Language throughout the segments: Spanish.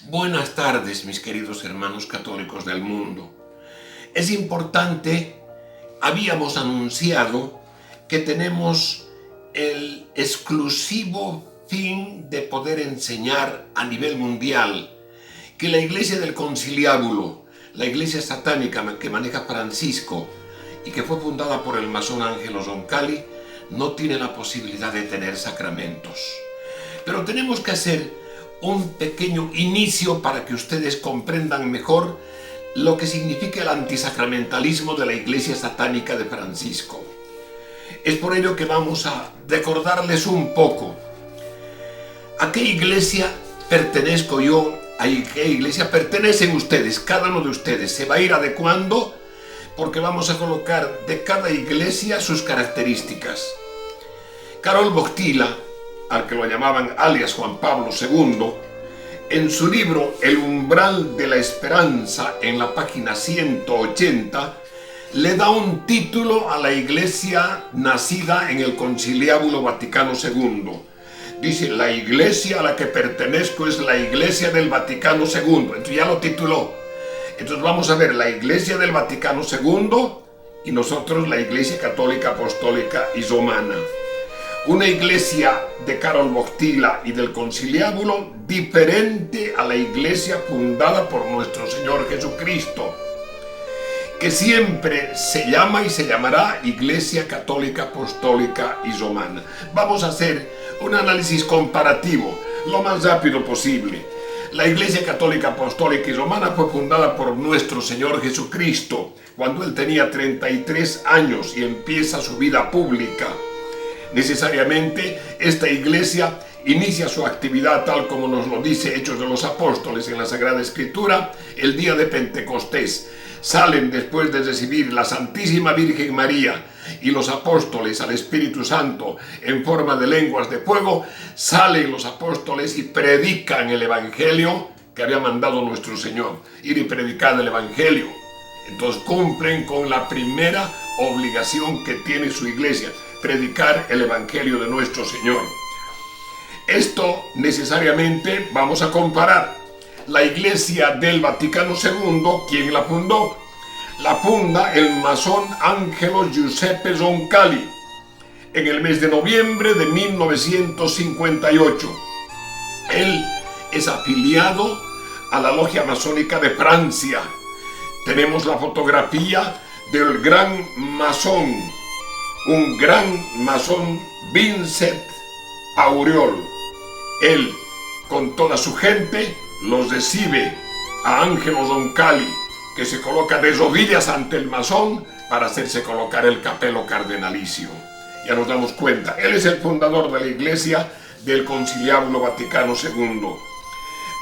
Buenas tardes, mis queridos hermanos católicos del mundo. Es importante, habíamos anunciado que tenemos el exclusivo fin de poder enseñar a nivel mundial que la Iglesia del Conciliábulo, la Iglesia satánica que maneja Francisco y que fue fundada por el masón Angelo Roncalli, no tiene la posibilidad de tener sacramentos. Pero tenemos que hacer un pequeño inicio para que ustedes comprendan mejor lo que significa el antisacramentalismo de la Iglesia satánica de Francisco. Es por ello que vamos a recordarles un poco a qué iglesia pertenezco yo, a qué iglesia pertenecen ustedes, cada uno de ustedes. Se va a ir adecuando porque vamos a colocar de cada iglesia sus características. Karol Wojtyla, al que lo llamaban alias Juan Pablo II, en su libro El umbral de la esperanza, en la página 180, le da un título a la iglesia nacida en el Conciliábulo Vaticano II. Dice, la iglesia a la que pertenezco es la iglesia del Vaticano II. Entonces ya lo tituló. Entonces vamos a ver la iglesia del Vaticano II y nosotros la iglesia católica, apostólica y romana. Una iglesia de Karol Wojtyla y del Conciliábulo diferente a la iglesia fundada por nuestro Señor Jesucristo, que siempre se llama y se llamará Iglesia Católica, Apostólica y Romana. Vamos a hacer un análisis comparativo lo más rápido posible. La Iglesia Católica, Apostólica y Romana fue fundada por nuestro Señor Jesucristo cuando Él tenía 33 años y empieza su vida pública. Necesariamente esta iglesia inicia su actividad tal como nos lo dice Hechos de los Apóstoles en la Sagrada Escritura el día de Pentecostés. Salen después de recibir la Santísima Virgen María y los apóstoles al Espíritu Santo en forma de lenguas de fuego. Salen los apóstoles y predican el Evangelio que había mandado nuestro Señor, ir y predicar el Evangelio. Entonces cumplen con la primera obligación que tiene su iglesia, predicar el Evangelio de nuestro Señor. Esto necesariamente vamos a comparar. La iglesia del Vaticano II, ¿quién la fundó? La funda el masón Angelo Giuseppe Roncalli en el mes de noviembre de 1958. Él es afiliado a la logia masónica de Francia. Tenemos la fotografía del gran masón, un gran masón, Vincent Auriol. Él, con toda su gente, los recibe a Angelo Roncalli, que se coloca de rodillas ante el masón para hacerse colocar el capelo cardenalicio. Ya nos damos cuenta, él es el fundador de la iglesia del Conciliábulo Vaticano II.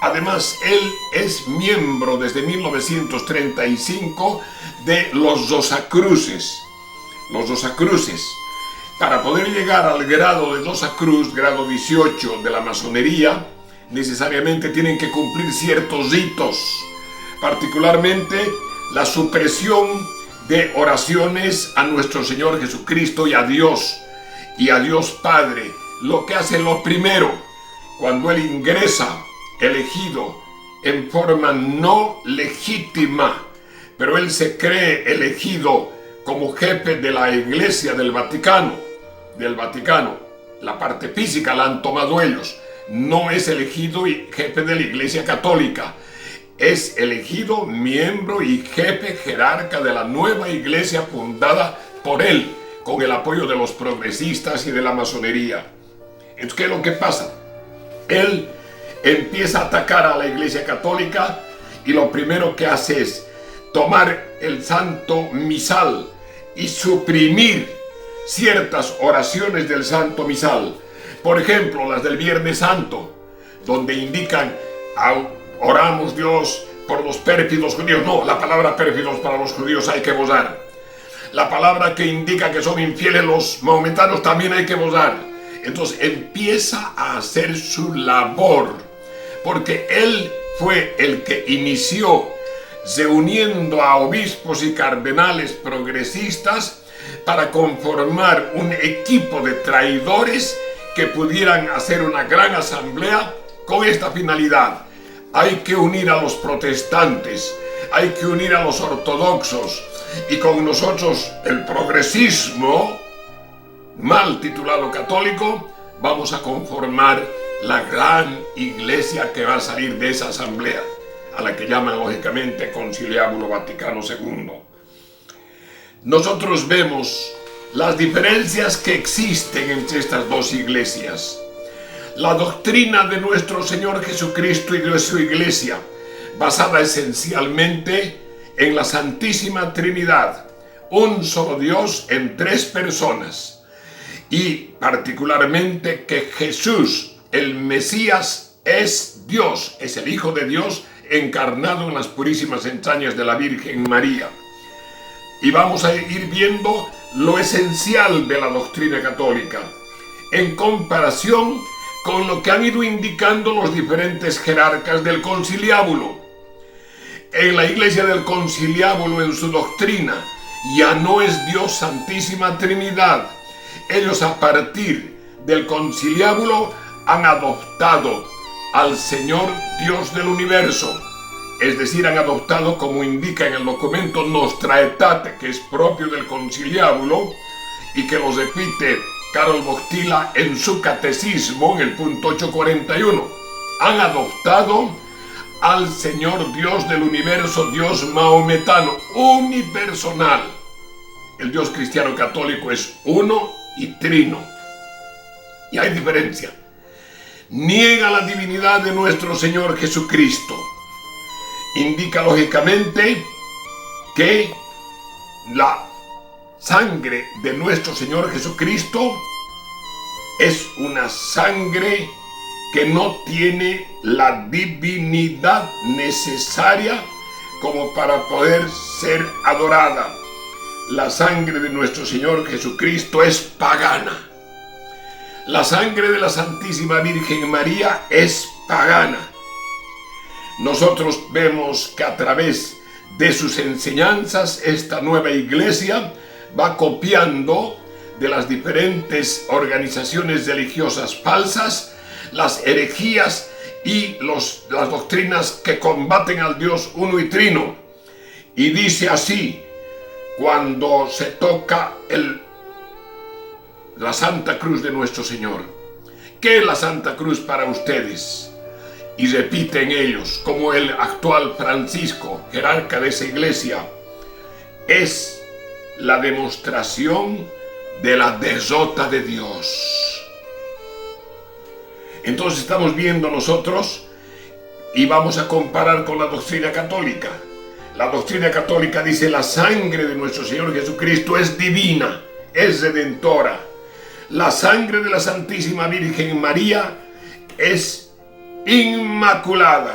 Además, él es miembro desde 1935 de los Rosacruces. Los Rosacruces. Para poder llegar al grado de Rosacruz, grado 18 de la masonería, necesariamente tienen que cumplir ciertos ritos, particularmente la supresión de oraciones a nuestro Señor Jesucristo y a Dios Padre. Lo que hace lo primero, cuando Él ingresa, elegido en forma no legítima, pero Él se cree elegido como jefe de la Iglesia del Vaticano. La parte física la han tomado ellos. No es elegido y jefe de la Iglesia Católica. Es elegido miembro y jefe jerarca de la nueva iglesia fundada por él, con el apoyo de los progresistas y de la masonería. Entonces, ¿qué es lo que pasa? Él empieza a atacar a la Iglesia Católica y lo primero que hace es tomar el Santo Misal y suprimir ciertas oraciones del Santo Misal. Por ejemplo, las del Viernes Santo, donde indican, oramos Dios por los pérfidos judíos. No, la palabra pérfidos para los judíos hay que borrar. La palabra que indica que son infieles los maometanos también hay que borrar. Entonces empieza a hacer su labor, porque él fue el que inició reuniendo a obispos y cardenales progresistas para conformar un equipo de traidores que pudieran hacer una gran asamblea con esta finalidad: hay que unir a los protestantes, hay que unir a los ortodoxos, y con nosotros el progresismo, mal titulado católico, vamos a conformar la gran iglesia que va a salir de esa asamblea, a la que llaman lógicamente Conciliábulo Vaticano II. Nosotros vemos las diferencias que existen entre estas dos iglesias. La doctrina de nuestro Señor Jesucristo y de su iglesia, basada esencialmente en la Santísima Trinidad, un solo Dios en tres personas, y particularmente que Jesús, el Mesías, es Dios, es el Hijo de Dios encarnado en las purísimas entrañas de la Virgen María. Y vamos a ir viendo lo esencial de la doctrina católica, en comparación con lo que han ido indicando los diferentes jerarcas del conciliábulo. En la iglesia del conciliábulo, en su doctrina, ya no es Dios Santísima Trinidad. Ellos, a partir del conciliábulo, han adoptado al Señor Dios del universo. Es decir, han adoptado, como indica en el documento Nostra Aetate, que es propio del conciliábulo y que lo repite Karol Wojtyla en su catecismo, en el punto 841. Han adoptado al Señor Dios del universo, Dios maometano, unipersonal. El Dios cristiano católico es uno y trino. Y hay diferencia. Niega la divinidad de nuestro Señor Jesucristo. Indica lógicamente que la sangre de nuestro Señor Jesucristo es una sangre que no tiene la divinidad necesaria como para poder ser adorada. La sangre de nuestro Señor Jesucristo es pagana. La sangre de la Santísima Virgen María es pagana. Nosotros vemos que a través de sus enseñanzas esta nueva iglesia va copiando de las diferentes organizaciones religiosas falsas las herejías y las doctrinas que combaten al Dios uno y trino. Y dice así, cuando se toca la Santa Cruz de nuestro Señor: ¿qué es la Santa Cruz para ustedes? Y repiten ellos, como el actual Francisco, jerarca de esa iglesia: es la demostración de la derrota de Dios. Entonces estamos viendo nosotros y vamos a comparar con la doctrina católica. La doctrina católica dice: la sangre de nuestro Señor Jesucristo es divina, es redentora. La sangre de la Santísima Virgen María es inmaculada.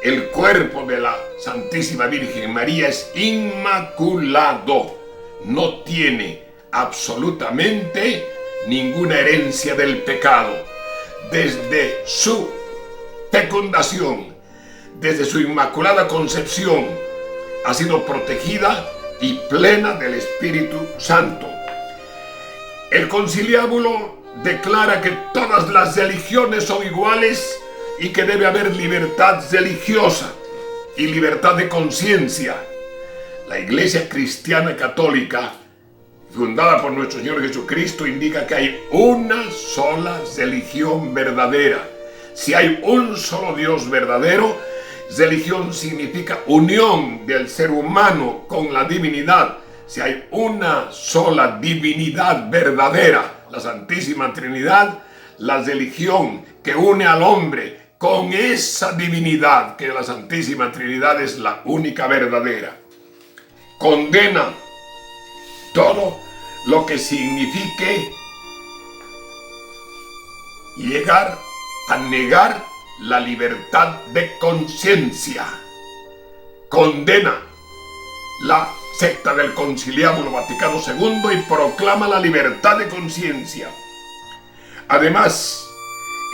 El cuerpo de la Santísima Virgen María es inmaculado. No tiene absolutamente ninguna herencia del pecado. Desde su fecundación, desde su inmaculada concepción, ha sido protegida y plena del Espíritu Santo. El conciliábulo declara que todas las religiones son iguales y que debe haber libertad religiosa y libertad de conciencia. La Iglesia Cristiana Católica, fundada por nuestro Señor Jesucristo, indica que hay una sola religión verdadera. Si hay un solo Dios verdadero, religión significa unión del ser humano con la divinidad. Si hay una sola divinidad verdadera, la Santísima Trinidad, la religión que une al hombre con esa divinidad, que la Santísima Trinidad es la única verdadera, condena todo lo que signifique llegar a negar la libertad de conciencia. Condena la secta del Conciliábulo Vaticano II y proclama la libertad de conciencia. Además,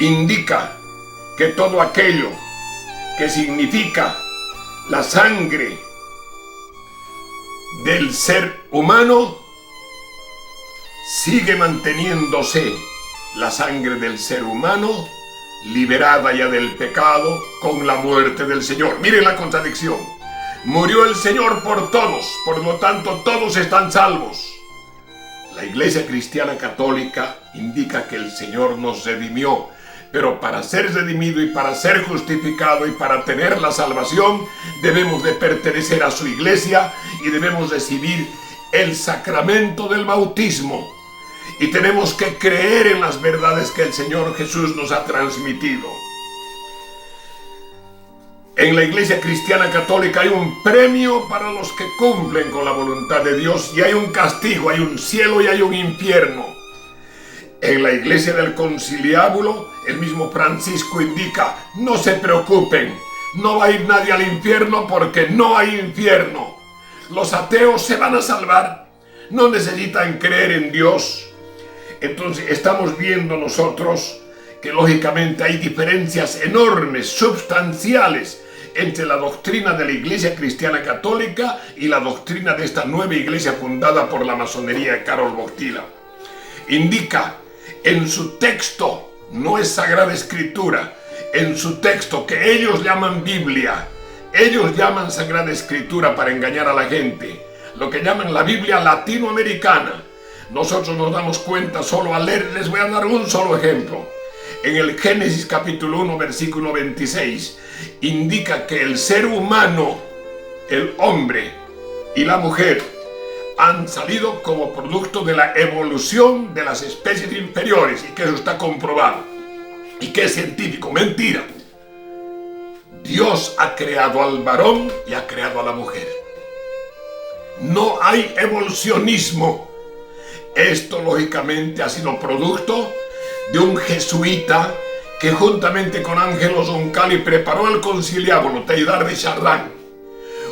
indica que todo aquello que significa la sangre del ser humano sigue manteniéndose. La sangre del ser humano liberada ya del pecado con la muerte del Señor. Miren la contradicción. Murió el Señor por todos, por lo tanto todos están salvos. La Iglesia Cristiana Católica indica que el Señor nos redimió, pero para ser redimido y para ser justificado y para tener la salvación, debemos de pertenecer a su Iglesia y debemos recibir el sacramento del bautismo. Y tenemos que creer en las verdades que el Señor Jesús nos ha transmitido. En la Iglesia Cristiana Católica hay un premio para los que cumplen con la voluntad de Dios y hay un castigo, hay un cielo y hay un infierno. En la Iglesia del Conciliábulo, el mismo Francisco indica, no se preocupen, no va a ir nadie al infierno porque no hay infierno. Los ateos se van a salvar, no necesitan creer en Dios. Entonces estamos viendo nosotros que lógicamente hay diferencias enormes, sustanciales, entre la doctrina de la Iglesia Cristiana Católica y la doctrina de esta nueva iglesia fundada por la masonería de Karol Wojtyła. Indica en su texto, no es Sagrada Escritura, en su texto que ellos llaman Biblia, ellos llaman Sagrada Escritura para engañar a la gente, lo que llaman la Biblia latinoamericana. Nosotros nos damos cuenta solo al leer, les voy a dar un solo ejemplo. En el Génesis capítulo 1, versículo 26, indica que el ser humano, el hombre y la mujer, han salido como producto de la evolución de las especies inferiores y que eso está comprobado. ¿Y que es científico? Mentira. Dios ha creado al varón y ha creado a la mujer. No hay evolucionismo. Esto lógicamente ha sido producto de un jesuita que juntamente con Ángelo Roncalli preparó el Conciliábulo, Teilhard de Chardin,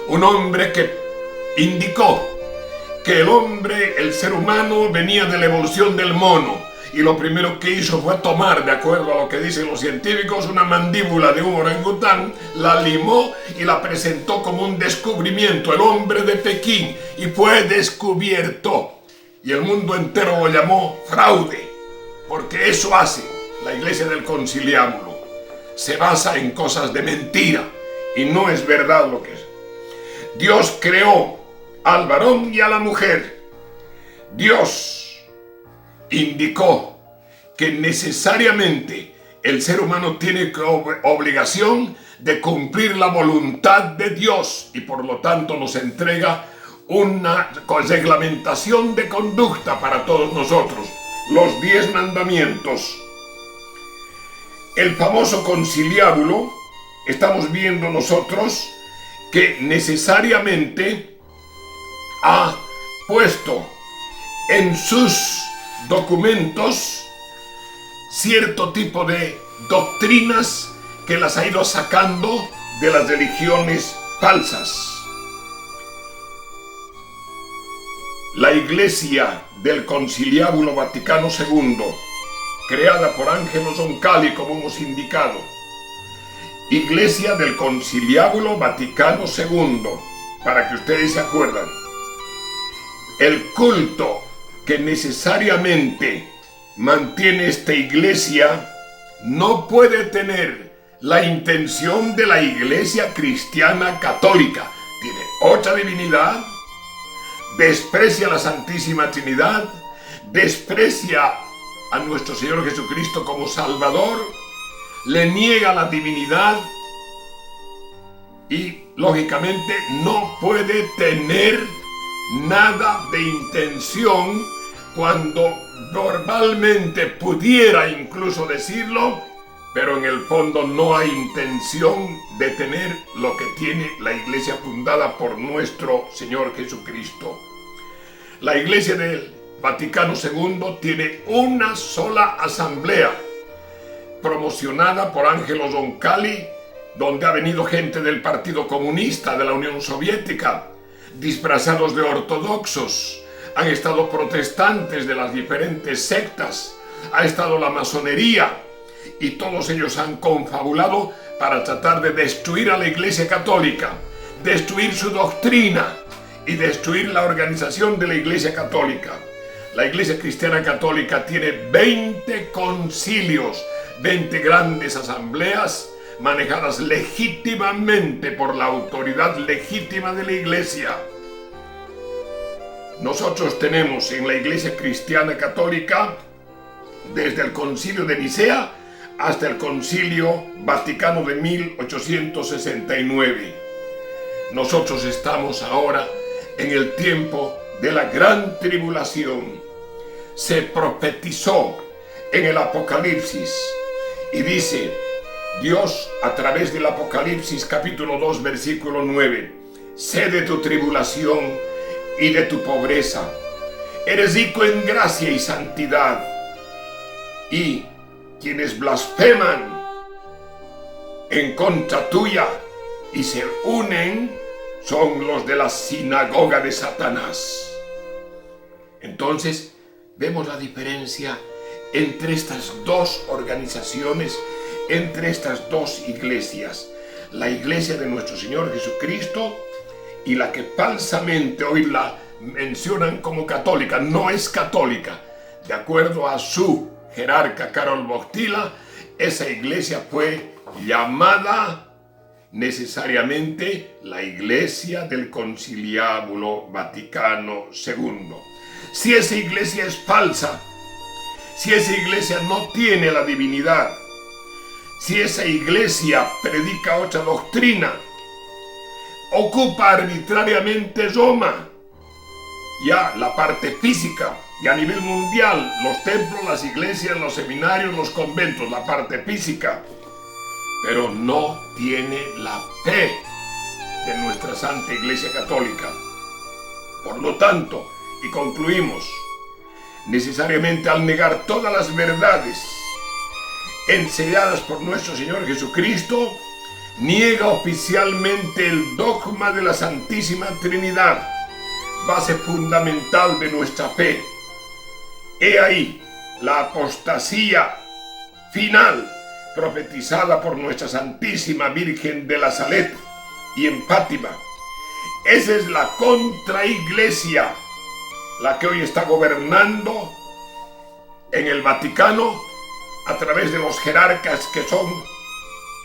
un hombre que indicó que el hombre, el ser humano, venía de la evolución del mono y lo primero que hizo fue tomar, de acuerdo a lo que dicen los científicos, una mandíbula de un orangután, la limó y la presentó como un descubrimiento, el hombre de Pekín, y fue descubierto. Y el mundo entero lo llamó fraude, porque eso hace la Iglesia del Conciliábulo. Se basa en cosas de mentira y no es verdad lo que es. Dios creó al varón y a la mujer. Dios indicó que necesariamente el ser humano tiene obligación de cumplir la voluntad de Dios y por lo tanto nos entrega una reglamentación de conducta para todos nosotros, los 10 mandamientos. El famoso conciliábulo, estamos viendo nosotros que necesariamente ha puesto en sus documentos cierto tipo de doctrinas que las ha ido sacando de las religiones falsas. La Iglesia del Conciliábulo Vaticano II, creada por Ángelo Roncalli, como hemos indicado, Iglesia del Conciliábulo Vaticano II, para que ustedes se acuerdan, el culto que necesariamente mantiene esta iglesia no puede tener la intención de la Iglesia Cristiana Católica. Tiene otra divinidad, desprecia la Santísima Trinidad, desprecia a nuestro Señor Jesucristo como Salvador, le niega la divinidad y lógicamente no puede tener nada de intención cuando verbalmente pudiera incluso decirlo, pero en el fondo no hay intención de tener lo que tiene la iglesia fundada por nuestro Señor Jesucristo. La Iglesia del Vaticano II tiene una sola asamblea, promocionada por Ángelo Roncalli, donde ha venido gente del Partido Comunista de la Unión Soviética, disfrazados de ortodoxos, han estado protestantes de las diferentes sectas, ha estado la masonería, y todos ellos han confabulado para tratar de destruir a la Iglesia Católica, destruir su doctrina y destruir la organización de la Iglesia Católica. La Iglesia Cristiana Católica tiene 20 concilios, 20 grandes asambleas manejadas legítimamente por la autoridad legítima de la Iglesia. Nosotros tenemos en la Iglesia Cristiana Católica, desde el Concilio de Nicea hasta el Concilio Vaticano de 1869. Nosotros estamos ahora en el tiempo de la gran tribulación. Se profetizó en el Apocalipsis y dice Dios a través del Apocalipsis capítulo 2 versículo 9: sé de tu tribulación y de tu pobreza, eres rico en gracia y santidad, y quienes blasfeman en contra tuya y se unen son los de la sinagoga de Satanás. Entonces vemos la diferencia entre estas dos organizaciones, entre estas dos iglesias: la iglesia de nuestro Señor Jesucristo y la que falsamente hoy la mencionan como católica. No es católica. De acuerdo a su jerarca Karol Wojtyla, esa iglesia fue llamada necesariamente la Iglesia del Conciliábulo Vaticano II. Si esa iglesia es falsa, si esa iglesia no tiene la divinidad, si esa iglesia predica otra doctrina, ocupa arbitrariamente Roma, ya la parte física, y a nivel mundial, los templos, las iglesias, los seminarios, los conventos, la parte física, pero no tiene la fe de nuestra Santa Iglesia Católica. Por lo tanto, y concluimos, necesariamente al negar todas las verdades enseñadas por nuestro Señor Jesucristo, niega oficialmente el dogma de la Santísima Trinidad, base fundamental de nuestra fe. He ahí la apostasía final profetizada por nuestra Santísima Virgen de la Salet y en Fátima. Esa es la contraiglesia, la que hoy está gobernando en el Vaticano a través de los jerarcas que son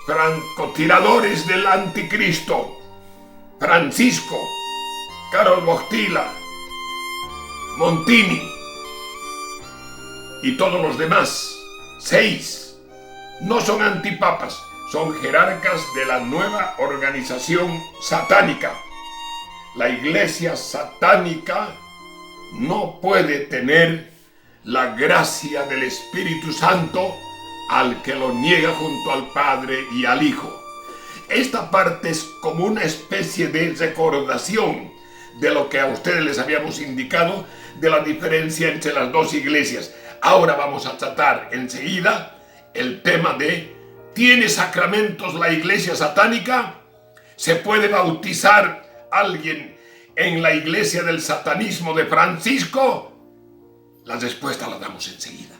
francotiradores del anticristo: Francisco, Karol Wojtyla, Montini y todos los demás. 6 no son antipapas, son jerarcas de la nueva organización satánica. La iglesia satánica no puede tener la gracia del Espíritu Santo al que lo niega junto al Padre y al Hijo. Esta parte es como una especie de recordación de lo que a ustedes les habíamos indicado de la diferencia entre las dos iglesias. Ahora vamos a tratar enseguida el tema de: ¿tiene sacramentos la iglesia satánica? ¿Se puede bautizar alguien en la iglesia del satanismo de Francisco? La respuesta la damos enseguida.